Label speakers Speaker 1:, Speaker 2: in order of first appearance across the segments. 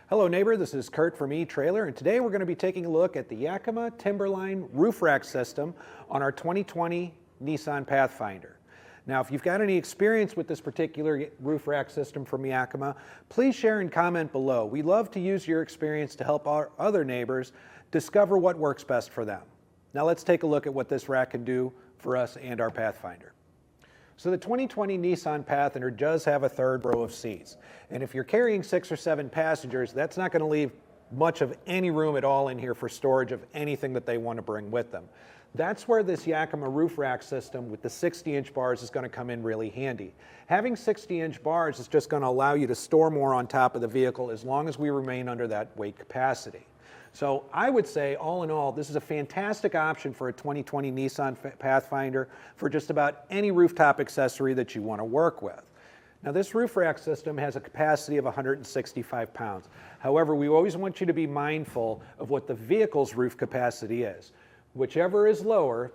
Speaker 1: Hello neighbor, this is Kurt from eTrailer, and today we're going to be taking a look at the Yakima TimberLine Roof Rack system on our 2020 Nissan Pathfinder. Now if you've got any experience with this particular roof rack system from Yakima, please share and comment below. We love to use your experience to help our other neighbors discover what works best for them. Now let's take a look at what this rack can do for us and our Pathfinder. So the 2020 Nissan Pathfinder does have a third row of seats. And if you're carrying 6 or 7 passengers, that's not going to leave much of any room at all in here for storage of anything that they want to bring with them. That's where this Yakima Roof Rack system with the 60-inch bars is going to come in really handy. Having 60-inch bars is just going to allow you to store more on top of the vehicle as long as we remain under that weight capacity. So I would say, all in all, this is a fantastic option for a 2020 Nissan Pathfinder for just about any rooftop accessory that you want to work with. Now this roof rack system has a capacity of 165 pounds. However, we always want you to be mindful of what the vehicle's roof capacity is. Whichever is lower,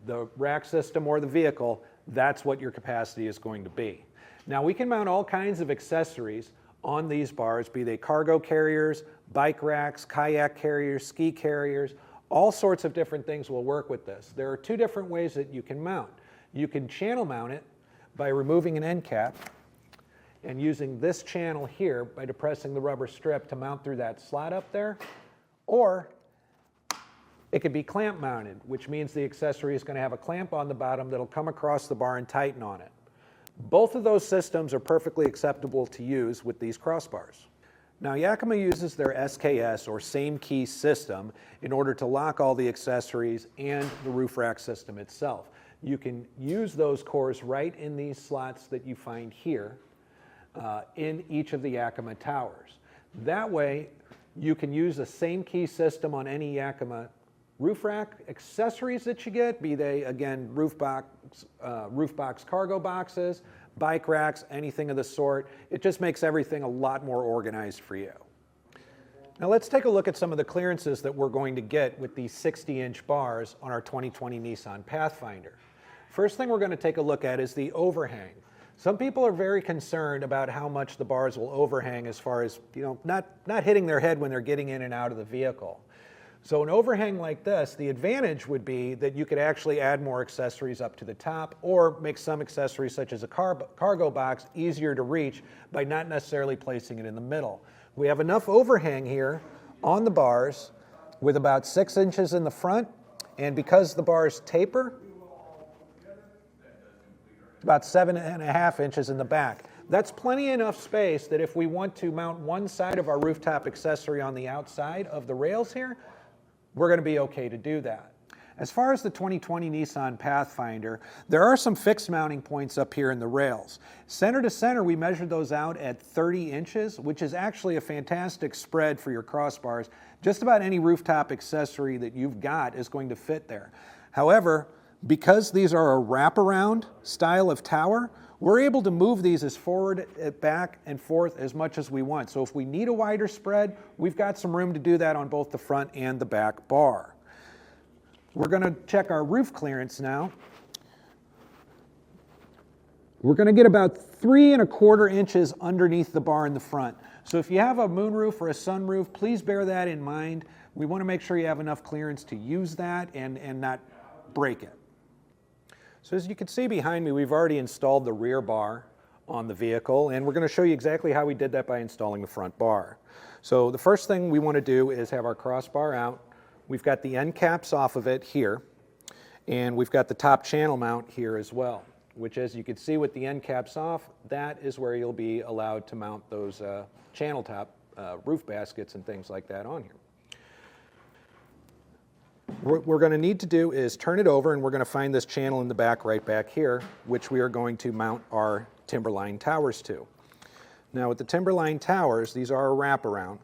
Speaker 1: the rack system or the vehicle, that's what your capacity is going to be. Now we can mount all kinds of accessories on these bars, be they cargo carriers, bike racks, kayak carriers, ski carriers, all sorts of different things will work with this. There are 2 different ways that you can mount. You can channel mount it by removing an end cap and using this channel here by depressing the rubber strip to mount through that slot up there, or it could be clamp mounted, which means the accessory is going to have a clamp on the bottom that'll come across the bar and tighten on it. Both of those systems are perfectly acceptable to use with these crossbars. Now Yakima uses their SKS or same key system in order to lock all the accessories and the roof rack system itself. You can use those cores right in these slots that you find here in each of the Yakima towers. That way you can use the same key system on any Yakima roof rack accessories that you get, be they, again, roof box cargo boxes, bike racks, anything of the sort. It just makes everything a lot more organized for you. Now let's take a look at some of the clearances that we're going to get with these 60-inch bars on our 2020 Nissan Pathfinder. First thing we're going to take a look at is the overhang. Some people are very concerned about how much the bars will overhang as far as, not hitting their head when they're getting in and out of the vehicle. So an overhang like this, the advantage would be that you could actually add more accessories up to the top or make some accessories such as a cargo box easier to reach by not necessarily placing it in the middle. We have enough overhang here on the bars with about 6 inches in the front, and because the bars taper, about 7.5 inches in the back. That's plenty enough space that if we want to mount one side of our rooftop accessory on the outside of the rails here, we're going to be okay to do that. As far as the 2020 Nissan Pathfinder, there are some fixed mounting points up here in the rails. Center to center, we measured those out at 30 inches, which is actually a fantastic spread for your crossbars. Just about any rooftop accessory that you've got is going to fit there. However, because these are a wraparound style of tower, we're able to move these as forward, back, and forth as much as we want. So if we need a wider spread, we've got some room to do that on both the front and the back bar. We're going to check our roof clearance now. We're going to get about 3¼ inches underneath the bar in the front. So if you have a moonroof or a sunroof, please bear that in mind. We want to make sure you have enough clearance to use that and not break it. So as you can see behind me, we've already installed the rear bar on the vehicle, and we're going to show you exactly how we did that by installing the front bar. So the first thing we want to do is have our crossbar out. We've got the end caps off of it here, and we've got the top channel mount here as well, which, as you can see with the end caps off, that is where you'll be allowed to mount those channel top roof baskets and things like that on here. What we're going to need to do is turn it over, and we're going to find this channel in the back right back here, which we are going to mount our TimberLine towers to. Now with the TimberLine towers, these are a wraparound.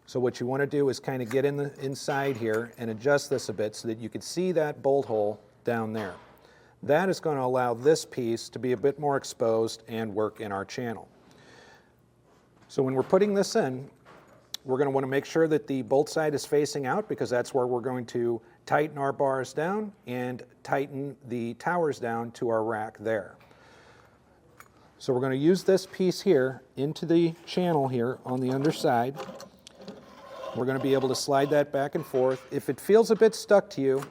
Speaker 1: So what you want to do is kind of get inside here and adjust this a bit so that you can see that bolt hole down there. That is going to allow this piece to be a bit more exposed and work in our channel. So when we're putting this in, we're going to want to make sure that the bolt side is facing out, because that's where we're going to tighten our bars down and tighten the towers down to our rack there. So we're going to use this piece here into the channel here on the underside. We're going to be able to slide that back and forth. If it feels a bit stuck to you,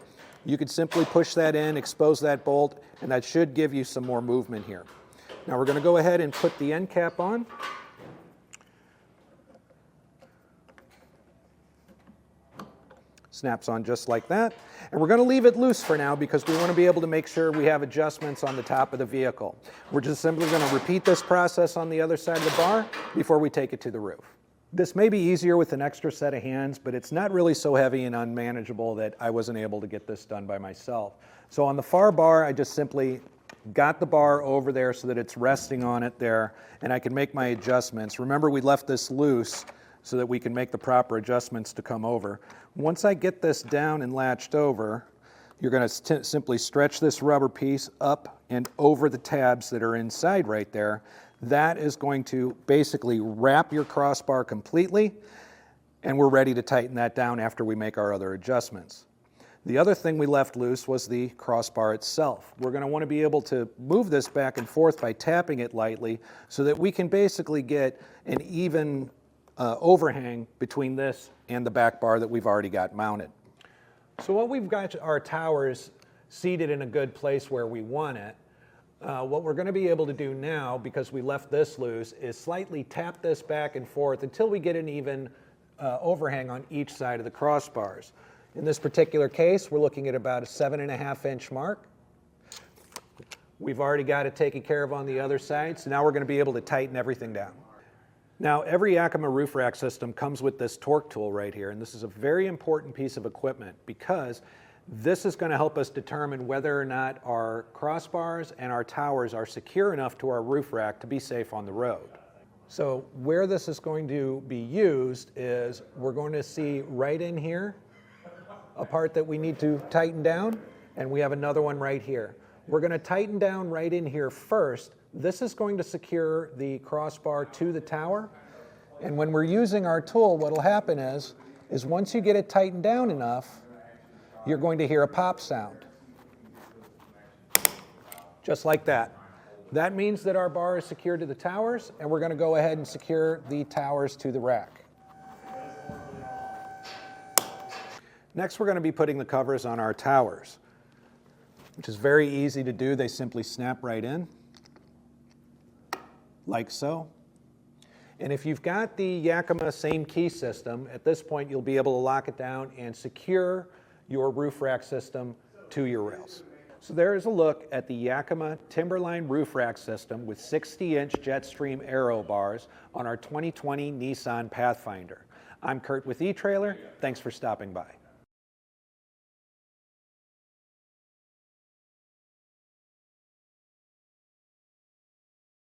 Speaker 1: you could simply push that in, expose that bolt, and that should give you some more movement here. Now we're going to go ahead and put the end cap on. Snaps on just like that. And we're going to leave it loose for now because we want to be able to make sure we have adjustments on the top of the vehicle. We're just simply going to repeat this process on the other side of the bar before we take it to the roof. This may be easier with an extra set of hands, but it's not really so heavy and unmanageable that I wasn't able to get this done by myself. So on the far bar, I just simply got the bar over there so that it's resting on it there, and I can make my adjustments. Remember, we left this loose so that we can make the proper adjustments to come over. Once I get this down and latched over, you're going to simply stretch this rubber piece up and over the tabs that are inside right there. That is going to basically wrap your crossbar completely, and we're ready to tighten that down after we make our other adjustments. The other thing we left loose was the crossbar itself. We're going to want to be able to move this back and forth by tapping it lightly so that we can basically get an even overhang between this and the back bar that we've already got mounted. So what we've got our towers seated in a good place where we want it. What we're going to be able to do now, because we left this loose, is slightly tap this back and forth until we get an even overhang on each side of the crossbars. In this particular case, we're looking at about a 7.5-inch mark. We've already got it taken care of on the other side, so now we're going to be able to tighten everything down. Now, every Yakima roof rack system comes with this torque tool right here, and this is a very important piece of equipment because this is going to help us determine whether or not our crossbars and our towers are secure enough to our roof rack to be safe on the road. So where this is going to be used is we're going to see right in here a part that we need to tighten down, and we have another one right here. We're going to tighten down right in here first. This is going to secure the crossbar to the tower, and when we're using our tool, what will happen is once you get it tightened down enough, you're going to hear a pop sound. Just like that. That means that our bar is secured to the towers, and we're going to go ahead and secure the towers to the rack. Next, we're going to be putting the covers on our towers, which is very easy to do. They simply snap right in, like so. And if you've got the Yakima same key system, at this point you'll be able to lock it down and secure your roof rack system to your rails. So there is a look at the Yakima TimberLine roof rack system with 60-inch Jetstream aero bars on our 2020 Nissan Pathfinder. I'm Kurt with eTrailer. Thanks for stopping by.